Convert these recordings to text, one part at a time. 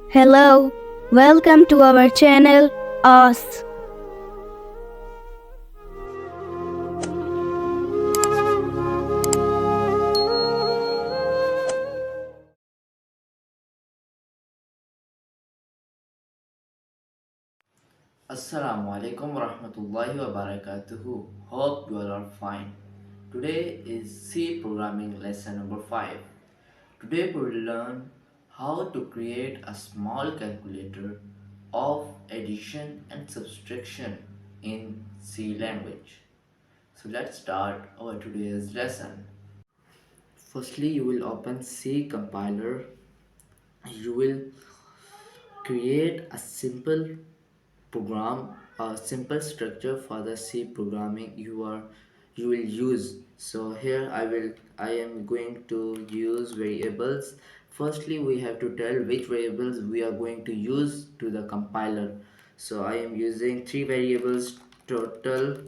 Hello, welcome to our channel AAAAS. Assalamu alaikum warahmatullahi wabarakatuh. Hope you all are fine. Today is C programming lesson number 5. Today we will learn how to create a small calculator of addition and subtraction in C language. So let's start our today's lesson. Firstly, you will open C compiler. You will create a simple program, a simple structure for the C programming you will use. So here I am going to use variables. Firstly, we have to tell which variables we are going to use to the compiler. So I am using three variables: total,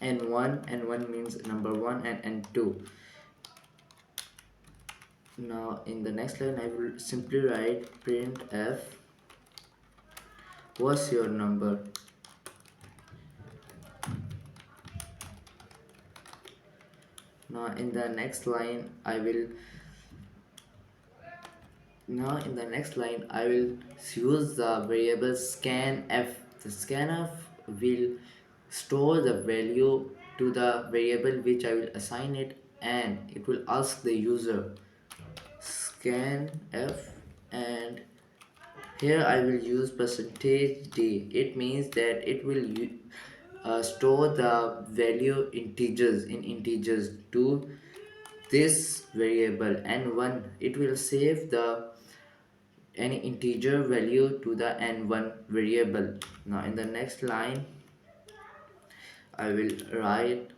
n1 means number 1, and n2. Now in the next line I will simply write printf what's your number. Now in the next line I will use the variable scanf. The scanf will store the value to the variable which I will assign it, and it will ask the user scanf. And here I will use percentage %d. It means that it will store the value in integers to this variable, and one it will save the any integer value to the n1 variable. Now in the next line I will write,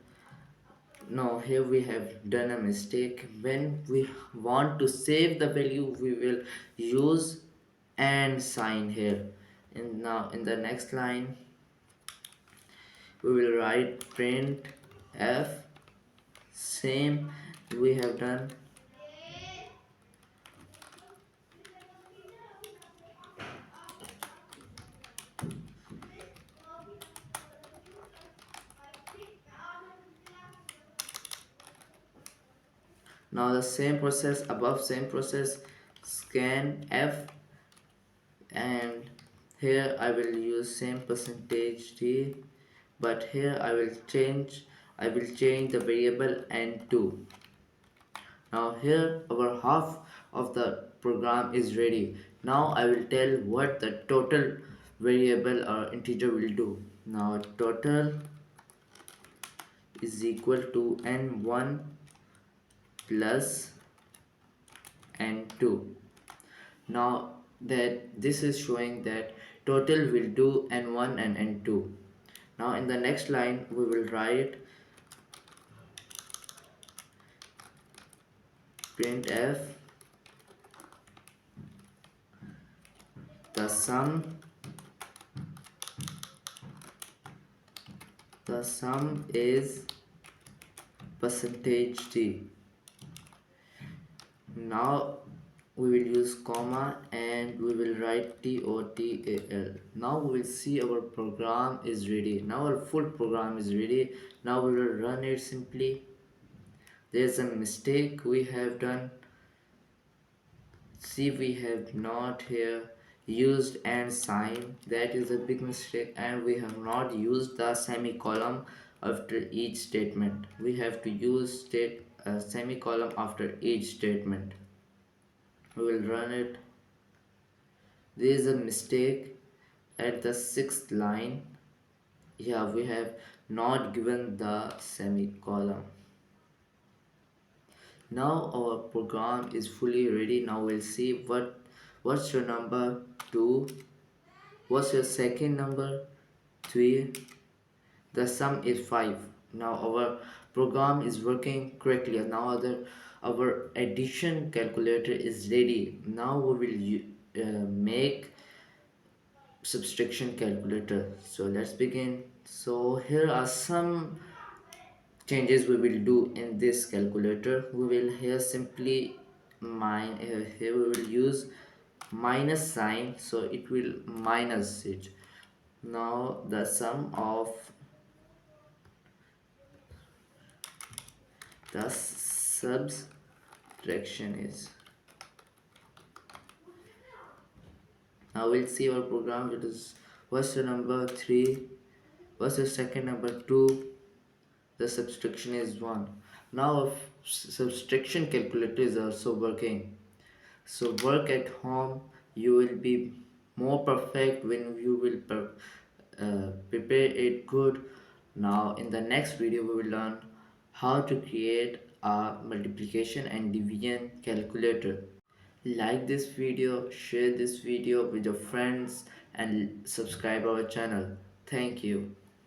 no, here we have done a mistake. When we want to save the value we will use and sign here. And now in the next line we will write print f, same we have done. Now the same process above, same process, scan f, and here I will use same percentage %d, but here I will change the variable n2. Now here our half of the program is ready. Now I will tell what the total variable or integer will do. Now total is equal to n1 plus n2. Now that this is showing that total will do n1 and n2. Now in the next line we will write printf the sum is percentage %d. Now we will use comma and we will write total. Now we will see our program is ready. Now our full program is ready. Now we will run it simply. There's a mistake we have done. See, we have not here used and sign. That is a big mistake, and we have not used the semicolon after each statement. We have to use semicolon after each statement. We will run it. There is a mistake at the sixth line. Yeah, we have not given the semicolon. Now our program is fully ready. Now we'll see what's your number 2, what's your second number 3, the sum is 5. Now our program is working correctly. Now our addition calculator is ready. Now we will make subtraction calculator. So let's begin. So here are some changes we will do in this calculator. We will here simply here we will use minus sign, so it will minus it. Now the sum of the subtraction is. Now we'll see our program. It is verse number 3 versus second number 2. The subtraction is 1. Now a subtraction calculator is also working. So work at home. You will be more perfect when you will prepare it good. Now in the next video we will learn how to create a multiplication and division calculator. Like this video, share this video with your friends, and subscribe our channel. Thank you.